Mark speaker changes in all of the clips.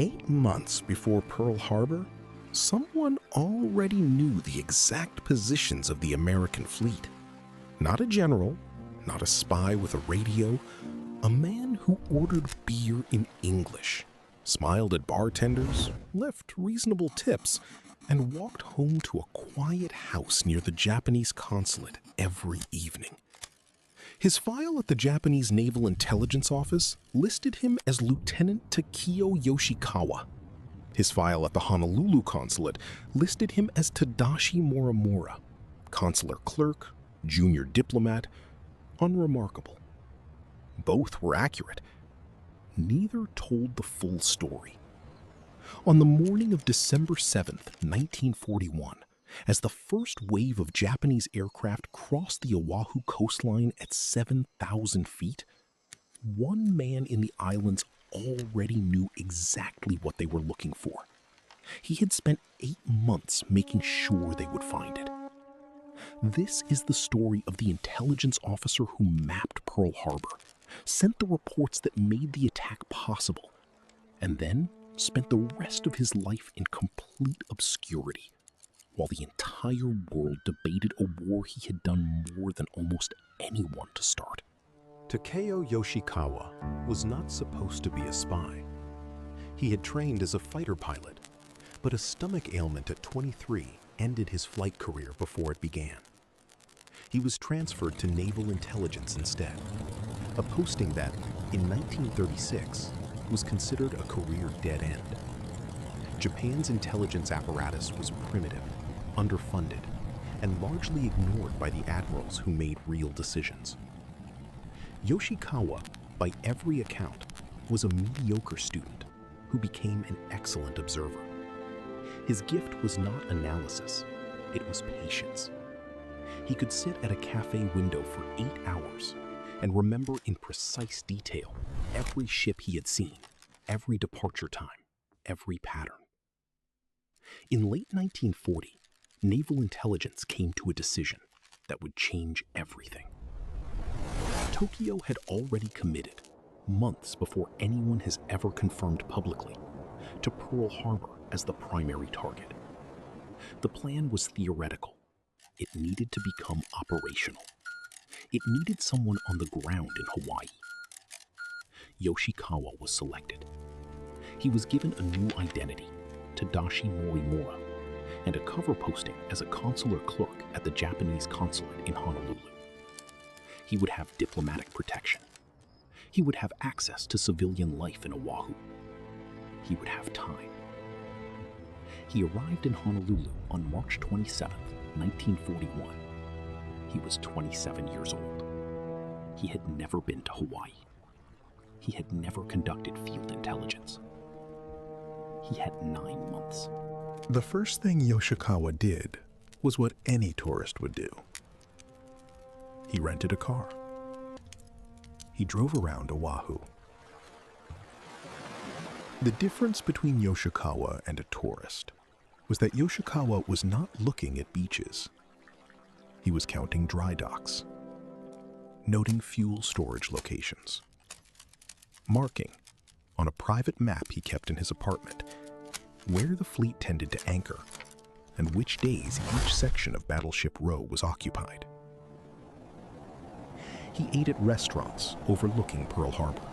Speaker 1: 8 months before Pearl Harbor, someone already knew the exact positions of the American fleet. Not a general, not a spy with a radio, a man who ordered beer in English, smiled at bartenders, left reasonable tips, and walked home to a quiet house near the Japanese consulate every evening. His file at the Japanese Naval Intelligence Office listed him as Lieutenant Takeo Yoshikawa. His file at the Honolulu consulate listed him as Tadashi Morimura, consular clerk, junior diplomat, unremarkable. Both were accurate. Neither told the full story. On the morning of December 7th, 1941, as the first wave of Japanese aircraft crossed the Oahu coastline at 7,000 feet, one man in the islands already knew exactly what they were looking for. He had spent 8 months making sure they would find it. This is the story of the intelligence officer who mapped Pearl Harbor, sent the reports that made the attack possible, and then spent the rest of his life in complete obscurity, while the entire world debated a war he had done more than almost anyone to start.
Speaker 2: Takeo Yoshikawa was not supposed to be a spy. He had trained as a fighter pilot, but a stomach ailment at 23 ended his flight career before it began. He was transferred to Naval Intelligence instead, a posting that, in 1936, was considered a career dead end. Japan's intelligence apparatus was primitive, underfunded, and largely ignored by the admirals who made real decisions. Yoshikawa, by every account, was a mediocre student who became an excellent observer. His gift was not analysis, it was patience. He could sit at a cafe window for 8 hours and remember in precise detail every ship he had seen, every departure time, every pattern. In late 1940, Naval Intelligence came to a decision that would change everything. Tokyo had already committed, months before anyone has ever confirmed publicly, to Pearl Harbor as the primary target. The plan was theoretical. It needed to become operational. It needed someone on the ground in Hawaii. Yoshikawa was selected. He was given a new identity, Tadashi Morimura, and a cover posting as a consular clerk at the Japanese consulate in Honolulu. He would have diplomatic protection. He would have access to civilian life in Oahu. He would have time. He arrived in Honolulu on March 27, 1941. He was 27 years old. He had never been to Hawaii. He had never conducted field intelligence. He had 9 months.
Speaker 1: The first thing Yoshikawa did was what any tourist would do. He rented a car. He drove around Oahu. The difference between Yoshikawa and a tourist was that Yoshikawa was not looking at beaches. He was counting dry docks, noting fuel storage locations, marking, on a private map he kept in his apartment, where the fleet tended to anchor and which days each section of Battleship Row was occupied. He ate at restaurants overlooking Pearl Harbor.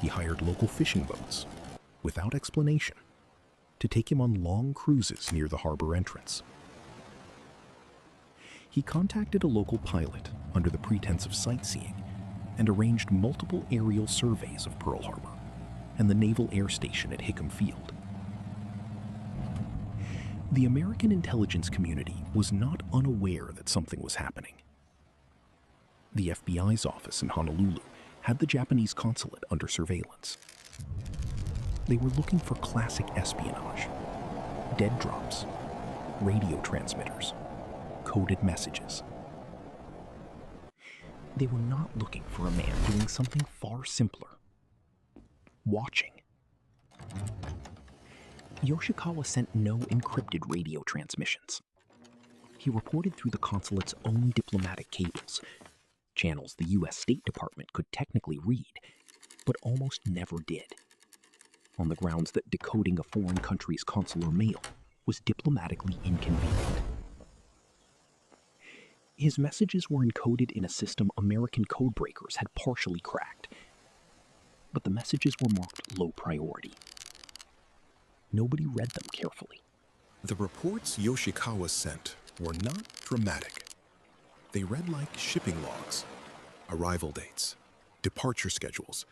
Speaker 1: He hired local fishing boats, without explanation, to take him on long cruises near the harbor entrance. He contacted a local pilot under the pretense of sightseeing and arranged multiple aerial surveys of Pearl Harbor and the Naval Air Station at Hickam Field. The American intelligence community was not unaware that something was happening. The FBI's office in Honolulu had the Japanese consulate under surveillance. They were looking for classic espionage, dead drops, radio transmitters, coded messages. They were not looking for a man doing something far simpler: watching. Yoshikawa sent no encrypted radio transmissions. He reported through the consulate's own diplomatic cables, channels the U.S. State Department could technically read, but almost never did.
Speaker 2: on the grounds that decoding a foreign country's consular mail was diplomatically inconvenient. His messages were encoded in a system American codebreakers had partially cracked, but the messages were marked low priority. Nobody read them carefully.
Speaker 1: The reports Yoshikawa sent were not dramatic. They read like shipping logs, arrival dates, departure schedules,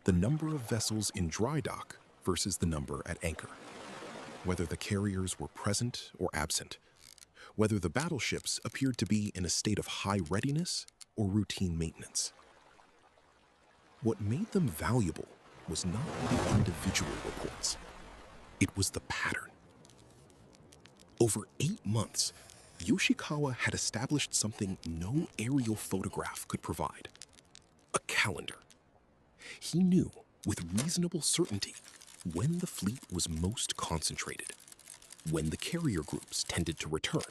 Speaker 1: the number of vessels in dry dock versus the number at anchor, whether the carriers were present or absent, whether the battleships appeared to be in a state of high readiness or routine maintenance. What made them valuable was not the individual reports. It was the pattern. Over 8 months, Yoshikawa had established something no aerial photograph could provide: a calendar. He knew with reasonable certainty when the fleet was most concentrated, when the carrier groups tended to return,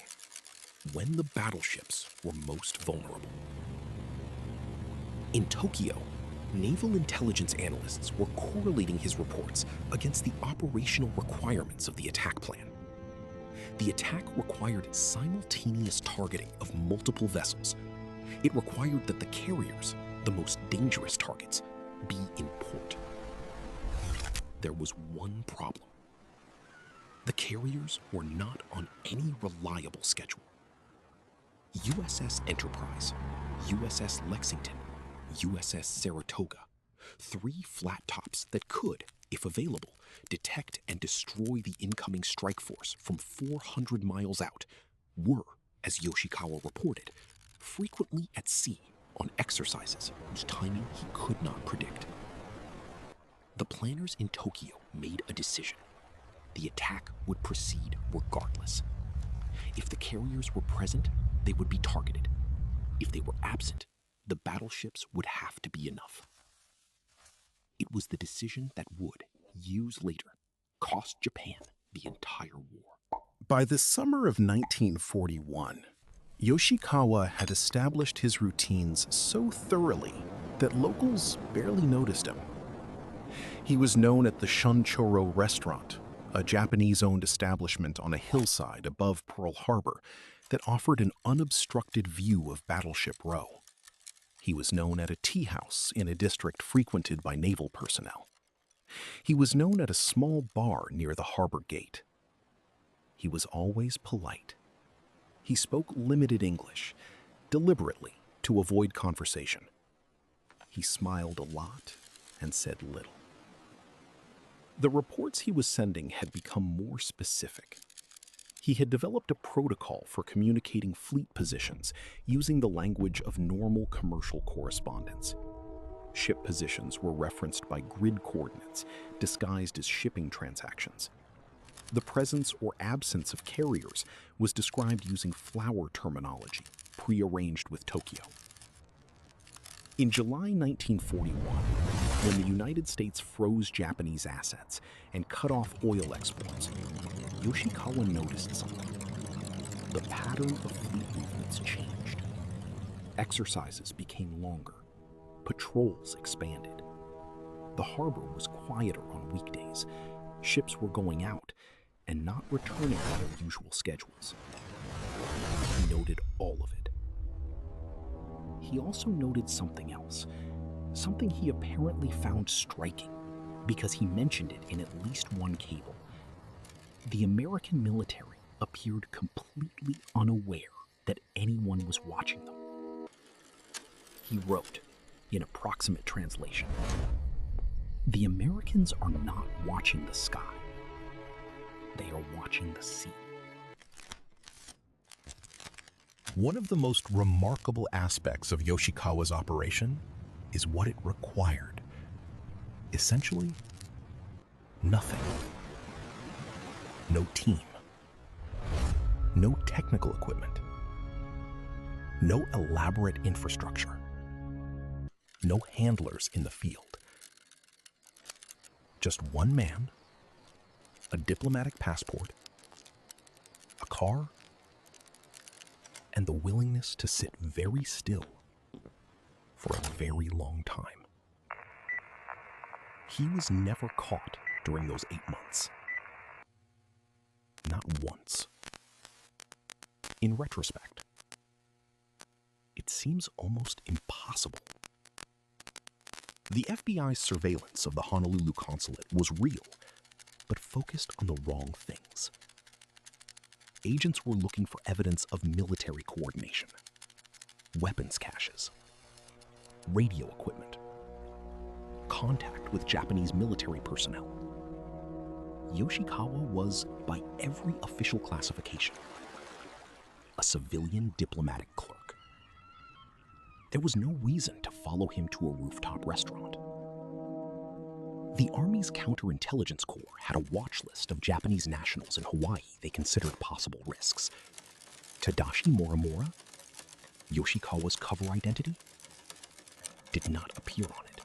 Speaker 1: when the battleships were most vulnerable. In Tokyo, Naval Intelligence analysts were correlating his reports against the operational requirements of the attack plan. The attack required simultaneous targeting of multiple vessels. It required that the carriers, the most dangerous targets, be in port. There was one problem. The carriers were not on any reliable schedule. USS Enterprise, USS Lexington, USS Saratoga, 3 flat tops that could, if available, detect and destroy the incoming strike force from 400 miles out, were, as Yoshikawa reported, frequently at sea on exercises whose timing he could not predict. The planners in Tokyo made a decision. The attack would proceed regardless. If the carriers were present, they would be targeted. If they were absent, the battleships would have to be enough. It was the decision that would, years later, cost Japan the entire war.
Speaker 2: By the summer of 1941, Yoshikawa had established his routines so thoroughly that locals barely noticed him. He was known at the Shunchoro restaurant, a Japanese-owned establishment on a hillside above Pearl Harbor that offered an unobstructed view of Battleship Row. He was known at a tea house in a district frequented by naval personnel. He was known at a small bar near the harbor gate. He was always polite. He spoke limited English, deliberately to avoid conversation. He smiled a lot and said little. The reports he was sending had become more specific. He had developed a protocol for communicating fleet positions using the language of normal commercial correspondence. Ship positions were referenced by grid coordinates disguised as shipping transactions. The presence or absence of carriers was described using flower terminology, prearranged with Tokyo. In July 1941, when the United States froze Japanese assets and cut off oil exports, Yoshikawa noticed something. The pattern of fleet movements changed. Exercises became longer. Patrols expanded. The harbor was quieter on weekdays. Ships were going out and not returning on their usual schedules. He noted all of it. He also noted something else, something he apparently found striking because he mentioned it in at least one cable. The American military appeared completely unaware that anyone was watching them. He wrote, in approximate translation, "The Americans are not watching the sky. They are watching the sea."
Speaker 1: One of the most remarkable aspects of Yoshikawa's operation is what it required. Essentially, nothing. No team. No technical equipment. No elaborate infrastructure. No handlers in the field. Just one man, a diplomatic passport, a car, and the willingness to sit very still for a very long time. He was never caught
Speaker 2: during those 8 months? Not once. In retrospect, it seems almost impossible. The FBI's surveillance of the Honolulu consulate was real, but focused on the wrong things. Agents were looking for evidence of military coordination, weapons caches, radio equipment, contact with Japanese military personnel. Yoshikawa was, by every official classification, a civilian diplomatic clerk. There was no reason to follow him to a rooftop restaurant. The Army's Counterintelligence Corps had a watch list of Japanese nationals in Hawaii they considered possible risks. Tadashi Morimura, Yoshikawa's cover identity, did not appear on it.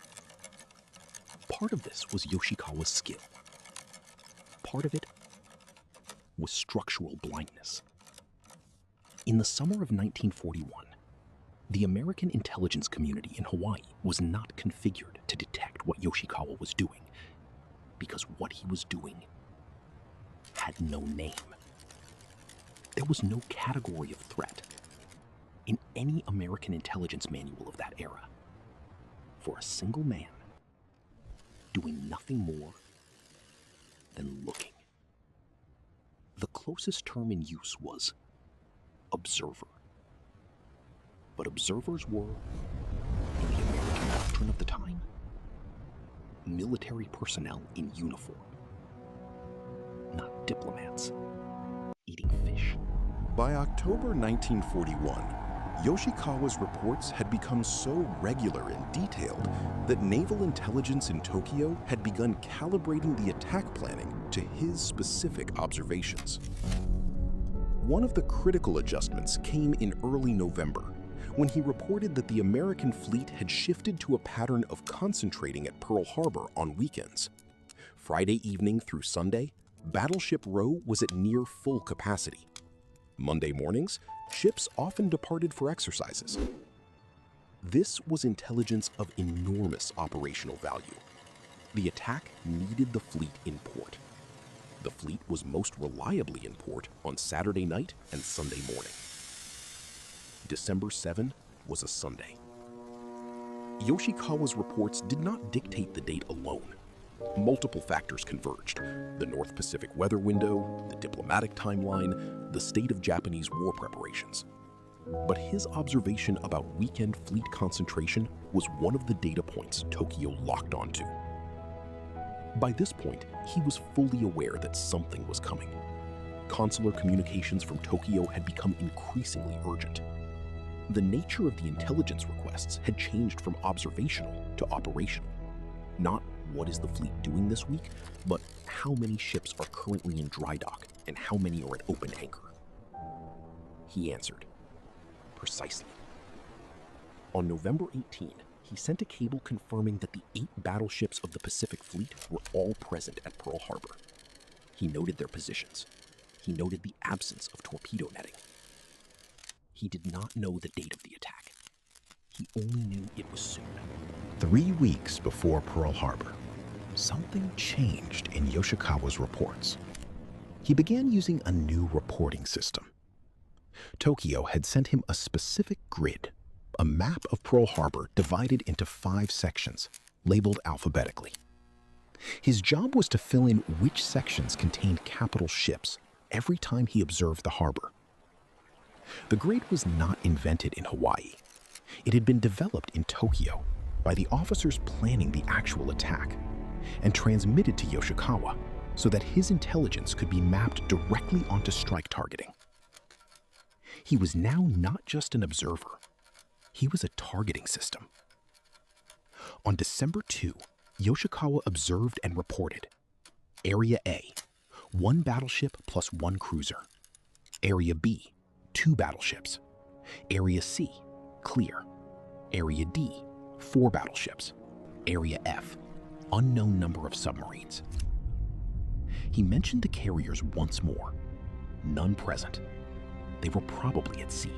Speaker 2: Part of this was Yoshikawa's skill. Part of it was structural blindness. In the summer of 1941, the American intelligence community in Hawaii was not configured to detect what Yoshikawa was doing, because what he was doing had no name. There was no category of threat in any American intelligence manual of that era for a single man doing nothing more than looking. The closest term in use was observer. But observers were, in the American doctrine of the time, military personnel in uniform, not diplomats eating fish.
Speaker 1: By October 1941, Yoshikawa's reports had become so regular and detailed that Naval Intelligence in Tokyo had begun calibrating the attack planning to his specific observations. One of the critical adjustments came in early November, when he reported that the American fleet had shifted to a pattern of concentrating at Pearl Harbor on weekends. Friday evening through Sunday, Battleship Row was at near full capacity. Monday mornings, ships often departed for exercises. This was intelligence of enormous operational value. The attack needed the fleet in port. The fleet was most reliably in port on Saturday night and Sunday morning. December 7 was a Sunday. Yoshikawa's reports did not dictate the date alone. Multiple factors converged: the North Pacific weather window, the diplomatic timeline, the state of Japanese war preparations. But his observation about weekend fleet concentration was one of the data points Tokyo locked onto. By this point, he was fully aware that something was coming. Consular communications from Tokyo had become increasingly urgent. The nature of the intelligence requests had changed from observational to operational. Not what is the fleet doing this week, but how many ships are currently in dry dock and how many are at open anchor. He answered, precisely. On November 18, he sent a cable confirming that the 8 battleships of the Pacific Fleet were all present at Pearl Harbor. He noted their positions. He noted the absence of torpedo netting. He did not know the date of the attack. He only knew it was soon. 3 weeks before Pearl Harbor, something changed in Yoshikawa's reports. He began using a new reporting system. Tokyo had sent him a specific grid, a map of Pearl Harbor divided into 5 sections, labeled alphabetically. His job was to fill in which sections contained capital ships every time he observed the harbor. The grid was not invented in Hawaii. It had been developed in Tokyo by the officers planning the actual attack and transmitted to Yoshikawa so that his intelligence could be mapped directly onto strike targeting. He was now not just an observer. He was a targeting system. On December 2, Yoshikawa observed and reported: Area A, 1 battleship plus 1 cruiser. Area B, 2 battleships. Area C, clear. Area D, 4 battleships. Area F, unknown number of submarines. He mentioned the carriers once more. None present. They were probably at sea.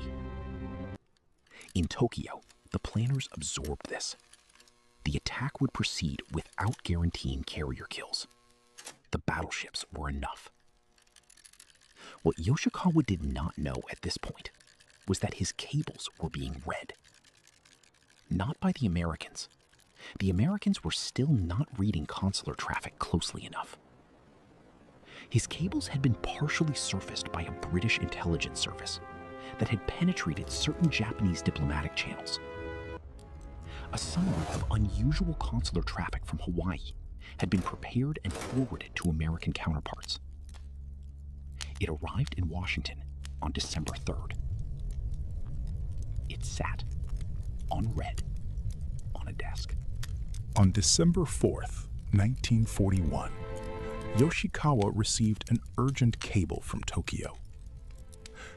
Speaker 1: In Tokyo, the planners absorbed this. The attack would proceed without guaranteeing carrier kills.
Speaker 2: the battleships were enough. What Yoshikawa did not know at this point was that his cables were being read. Not by the Americans. The Americans were still not reading consular traffic closely enough. His cables had been partially surfaced by a British intelligence service that had penetrated certain Japanese diplomatic channels. A summary of unusual consular traffic from Hawaii had been prepared and forwarded to American counterparts. It arrived in Washington on December 3rd. It sat, unread, on a desk.
Speaker 3: On December 4th, 1941, Yoshikawa received an urgent cable from Tokyo.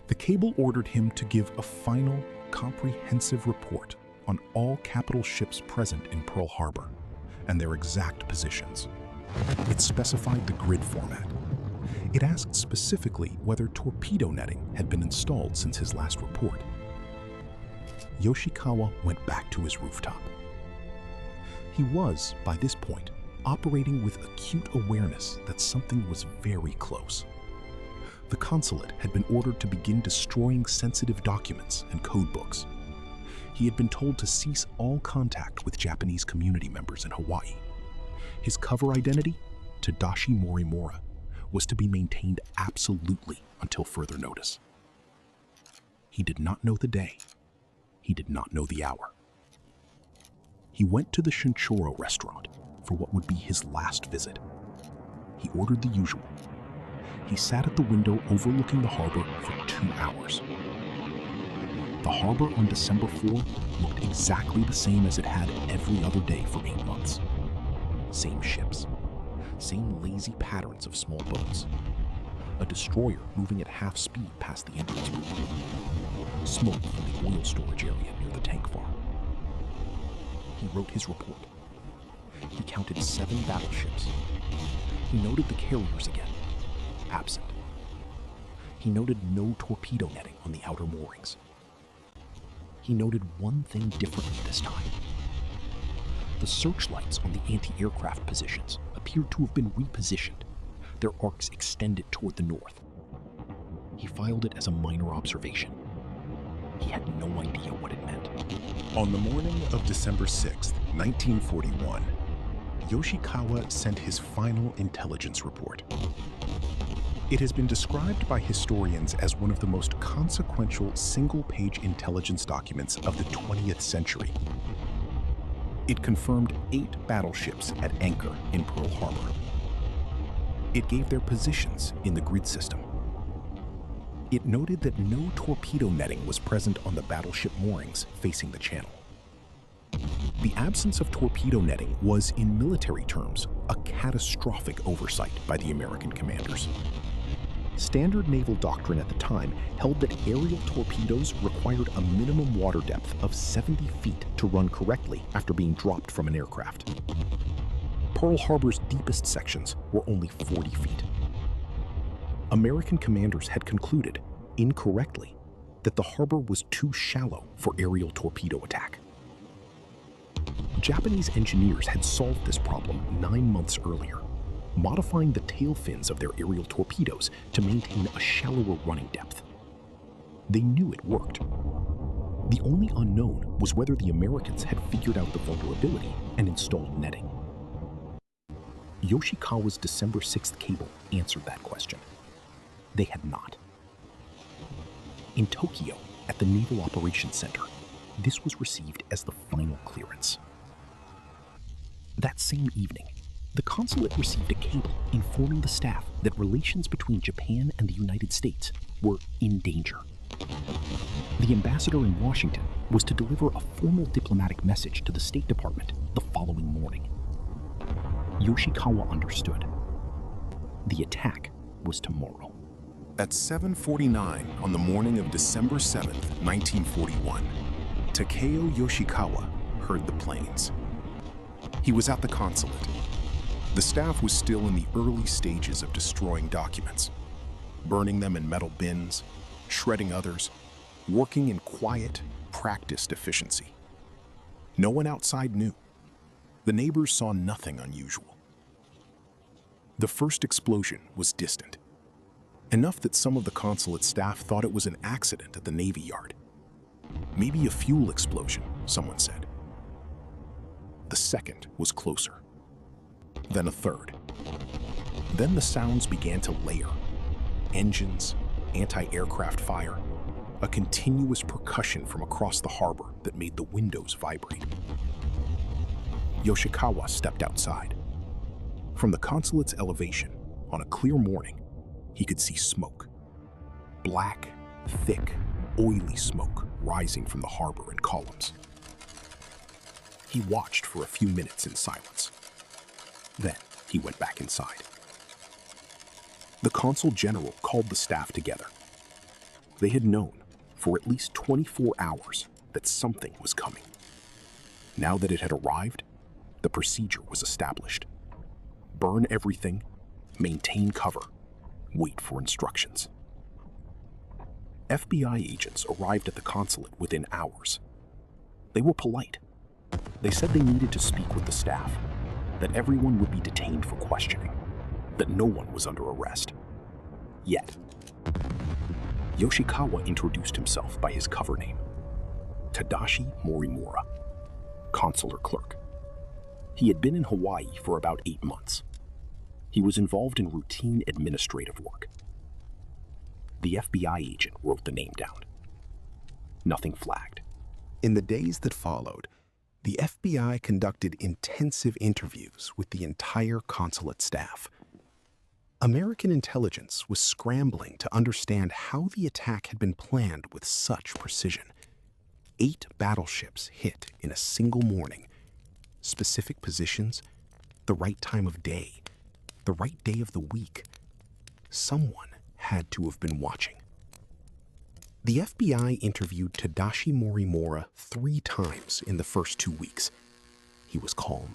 Speaker 3: The cable ordered him to give a final, comprehensive report on all capital ships present in Pearl Harbor and their exact positions. It specified the grid format. It asked specifically whether torpedo netting had been installed since his last report. Yoshikawa went back to his rooftop. He was, by this point, operating with acute awareness that something was very close. The consulate had been ordered to begin destroying sensitive documents and code books. He had been told to cease all contact with Japanese community members in Hawaii. His cover identity, Tadashi Morimura, was to be maintained absolutely until further notice. He did not know the day. He did not know the hour. He went to the Shinchoro restaurant for what would be his last visit. He ordered the usual. He sat at the window overlooking the harbor for 2 hours. The harbor on December 4 looked exactly the same as it had every other day for 8 months. Same ships, same lazy patterns of small boats. A destroyer moving at half speed past the entrance route. Smoke from the oil storage area near the tank farm. He wrote his report. He counted 7 battleships. He noted the carriers again, absent. He noted no torpedo netting on the outer moorings. He noted one thing differently this time. The searchlights on the anti-aircraft positions appeared to have been repositioned, their arcs extended toward the north. He filed it as a minor observation. He had no idea what it meant.
Speaker 1: On the morning of December 6th, 1941, Yoshikawa sent his final intelligence report. It has been described by historians as one of the most consequential single-page intelligence documents of the 20th century. It confirmed 8 battleships at anchor in Pearl Harbor. It gave their positions in the grid system. It noted that no torpedo netting was present on the battleship moorings facing the channel. The absence of torpedo netting was, in military terms, a catastrophic oversight by the American commanders. Standard naval doctrine at the time held that aerial torpedoes required a minimum water depth of 70 feet to run correctly after being dropped from an aircraft. Pearl Harbor's deepest sections were only 40 feet. American commanders had concluded, incorrectly, that the harbor was too shallow for aerial torpedo attack. Japanese engineers had solved this problem 9 months earlier, modifying the tail fins of their aerial torpedoes to maintain a shallower running depth. They knew it worked. The only unknown was whether the Americans had figured out the vulnerability and installed netting. Yoshikawa's December 6th cable answered that question. They had not. In Tokyo, at the Naval Operations Center, this was received as the final clearance. That same evening, the consulate received a cable informing the staff that relations between Japan and the United States were in danger. The ambassador in Washington was to deliver a formal diplomatic message to the State Department the following morning. Yoshikawa understood. The attack was tomorrow. At 7:49 on the morning of December 7th, 1941, Takeo Yoshikawa heard the planes. He was at the consulate. The staff was still in the early stages of destroying documents, burning them in metal bins, shredding others, working in quiet, practiced efficiency. No one outside knew. The neighbors saw nothing unusual.
Speaker 3: The first explosion was distant, enough that some of the consulate staff thought it was an accident at the Navy Yard. Maybe a fuel explosion, someone said. The second was closer. Then a third. Then the sounds began to layer. Engines, anti-aircraft fire, a continuous percussion from across the harbor that made the windows vibrate. Yoshikawa stepped outside. From the consulate's elevation, on a clear morning, he could see smoke. Black, thick, oily smoke rising from the harbor in columns. He watched for a few minutes in silence. Then he went back inside. The consul general called the staff together. They had known for at least 24 hours that something was coming. Now that it had arrived, the procedure was established. Burn everything, maintain cover, wait for instructions. FBI agents arrived at the consulate within hours. They were polite. They said they needed to speak with the staff, that everyone would be detained for questioning, that no one was under arrest. Yet, Yoshikawa introduced himself by his cover name, Tadashi Morimura, consular clerk. He had been in Hawaii for about 8 months. He was involved in routine administrative work. The FBI agent wrote the name down. Nothing flagged.
Speaker 2: In the days that followed, the FBI conducted intensive interviews with the entire consulate staff. American intelligence was scrambling to understand how the attack had been planned with such precision. 8 battleships hit in a single morning. Specific positions, the right time of day, the right day of the week. Someone had to have been watching. The FBI interviewed Tadashi Morimura 3 times in the first 2 weeks. He was calm.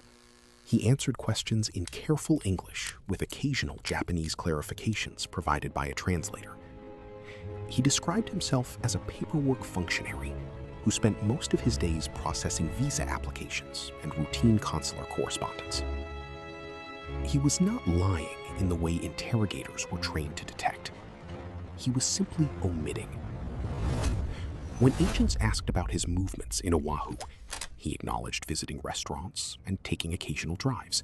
Speaker 2: He answered questions in careful English with occasional Japanese clarifications provided by a translator. He described himself as a paperwork functionary who spent most of his days processing visa applications and routine consular correspondence. He was not lying in the way interrogators were trained to detect. He was simply omitting. When agents asked about his movements in Oahu, he acknowledged visiting restaurants and taking occasional drives.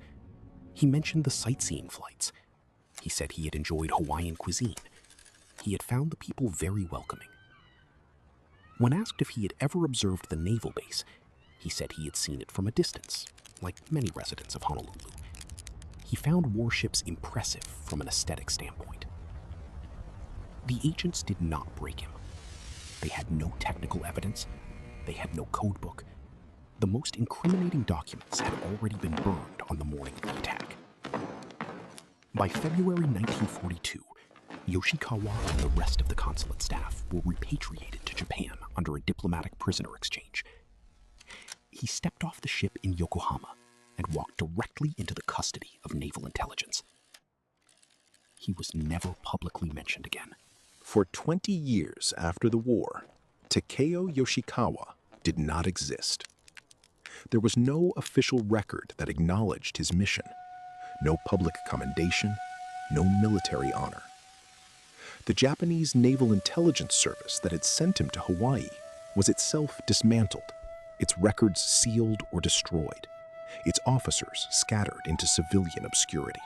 Speaker 2: He mentioned the sightseeing flights. He said he had enjoyed Hawaiian cuisine. He had found the people very welcoming. When asked if he had ever observed the naval base, he said he had seen it from a distance, like many residents of Honolulu. He found warships impressive from an aesthetic standpoint. The agents did not break him. They had no technical evidence. They had no codebook. The most incriminating documents had already been burned on the morning of the attack. By February 1942, Yoshikawa and the rest of the consulate staff were repatriated to Japan under a diplomatic prisoner exchange. He stepped off the ship in Yokohama and walked directly into the custody of Naval Intelligence. He was never publicly mentioned again.
Speaker 3: For 20 years after the war, Takeo Yoshikawa did not exist. There was no official record that acknowledged his mission, no public commendation, no military honor. The Japanese Naval Intelligence Service that had sent him to Hawaii was itself dismantled, its records sealed or destroyed, its officers scattered into civilian obscurity.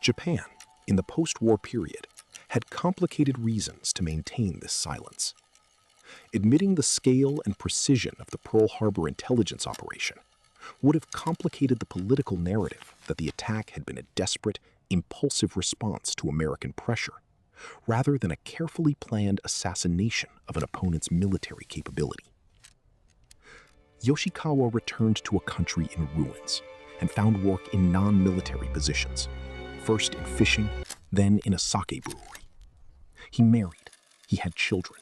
Speaker 3: Japan, in the post-war period, had complicated reasons to maintain this silence. Admitting the scale and precision of the Pearl Harbor intelligence operation would have complicated the political narrative that the attack had been a desperate, impulsive response to American pressure, rather than a carefully planned assassination of an opponent's military capability. Yoshikawa returned to a country in ruins and found work in non-military positions, first in fishing, then in a sake brewery. He married. He had children.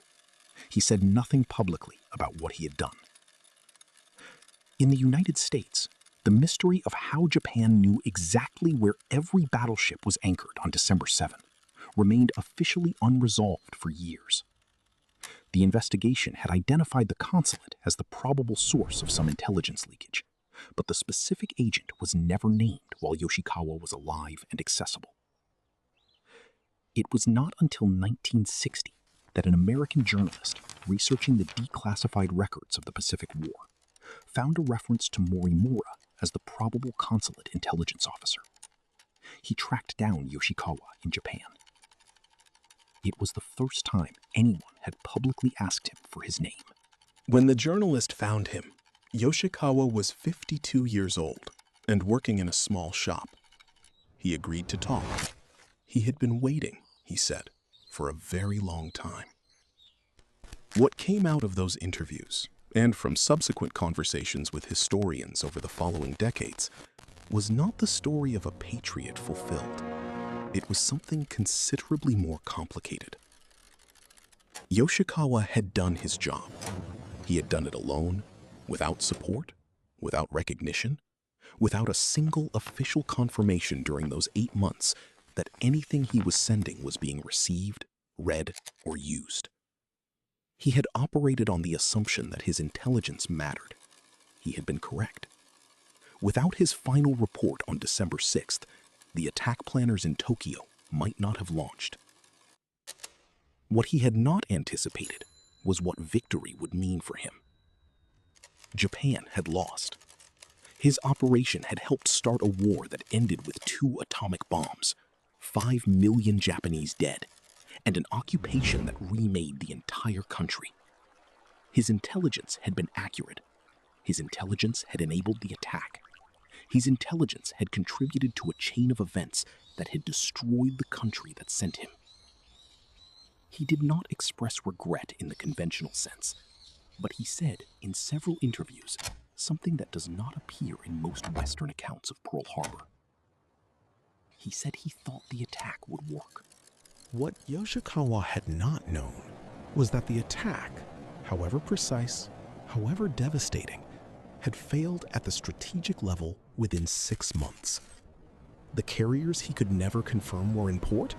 Speaker 3: He said nothing publicly about what he had done. In the United States, the mystery of how Japan knew exactly where every battleship was anchored on December 7 remained officially unresolved for years. The investigation had identified the consulate as the probable source of some intelligence leakage,
Speaker 2: but the specific agent was never named while Yoshikawa was alive and accessible. It was not until 1960 that an American journalist researching the declassified records of the Pacific War found a reference to Morimura as the probable consulate intelligence officer. He tracked down Yoshikawa in Japan. It was the first time anyone had publicly asked him for his name.
Speaker 1: When the journalist found him, Yoshikawa was 52 years old and working in a small shop. He agreed to talk. He had been waiting, he said, for a very long time. What came out of those interviews, and from subsequent conversations with historians over the following decades, was not the story of a patriot fulfilled. It was something considerably more complicated. Yoshikawa had done his job. He had done it alone, without support, without recognition, without a single official confirmation during those 8 months that anything he was sending was being received, read, or used. He had operated on the assumption that his intelligence mattered. He had been correct. Without his final report on December 6th, the attack planners in Tokyo might not have launched. What he had not anticipated was what victory would mean for him. Japan had lost. His operation had helped start a war that ended with 2 atomic bombs, 5 million Japanese dead, and an occupation that remade the entire country. His intelligence had been accurate. His intelligence had enabled the attack. His intelligence had contributed to a chain of events that had destroyed the country that sent him. He did not express regret in the conventional sense, but he said in several interviews something that does not appear in most Western accounts of Pearl Harbor. He said he thought the attack would work. What Yoshikawa had not known was that the attack, however precise, however devastating, had failed at the strategic level within 6 months. The carriers he could never confirm were in port.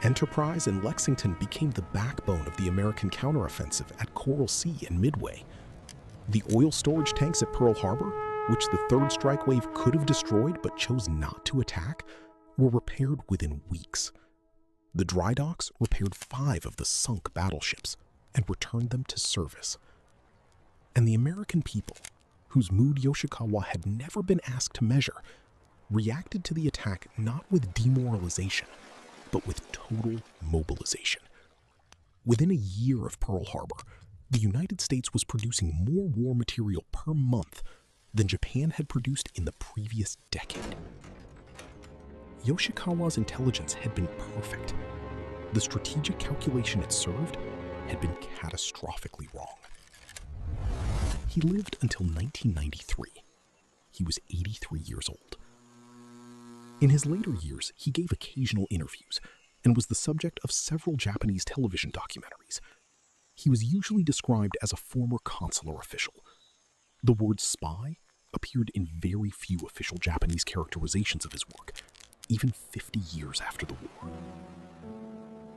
Speaker 1: Enterprise and Lexington became the backbone of the American counteroffensive at Coral Sea and Midway. The oil storage tanks at Pearl Harbor, which the Third Strike Wave could have destroyed but chose not to attack, were repaired within weeks. The dry docks repaired 5 of the sunk battleships and returned them to service. And the American people, whose mood Yoshikawa had never been asked to measure, reacted to the attack not with demoralization, but with total mobilization. Within a year of Pearl Harbor, the United States was producing more war material per month than Japan had produced in the previous decade. Yoshikawa's intelligence had been perfect. The strategic calculation it served had been catastrophically wrong. He lived until 1993. He was 83 years old. In his later years, he gave occasional interviews and was the subject of several Japanese television documentaries. He was usually described as a former consular official. The word spy appeared in very few official Japanese characterizations of his work, even 50 years after the war.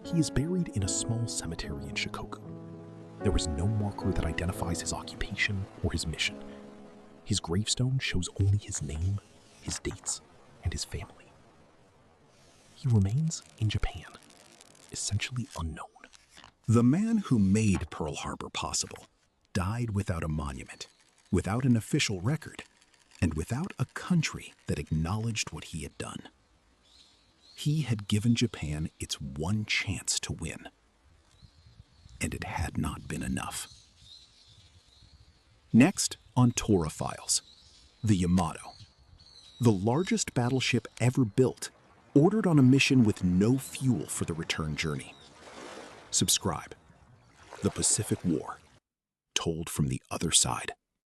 Speaker 1: He is buried in a small cemetery in Shikoku. There is no marker that identifies his occupation or his mission. His gravestone shows only his name, his dates, and his family. He remains in Japan, essentially unknown.
Speaker 3: The man who made Pearl Harbor possible died without a monument, without an official record, and without a country that acknowledged what he had done. He had given Japan its one chance to win, and it had not been enough. Next on Tora Files, the Yamato, the largest battleship ever built, ordered on a mission with no fuel for the return journey. Subscribe. The Pacific War, told from the other side.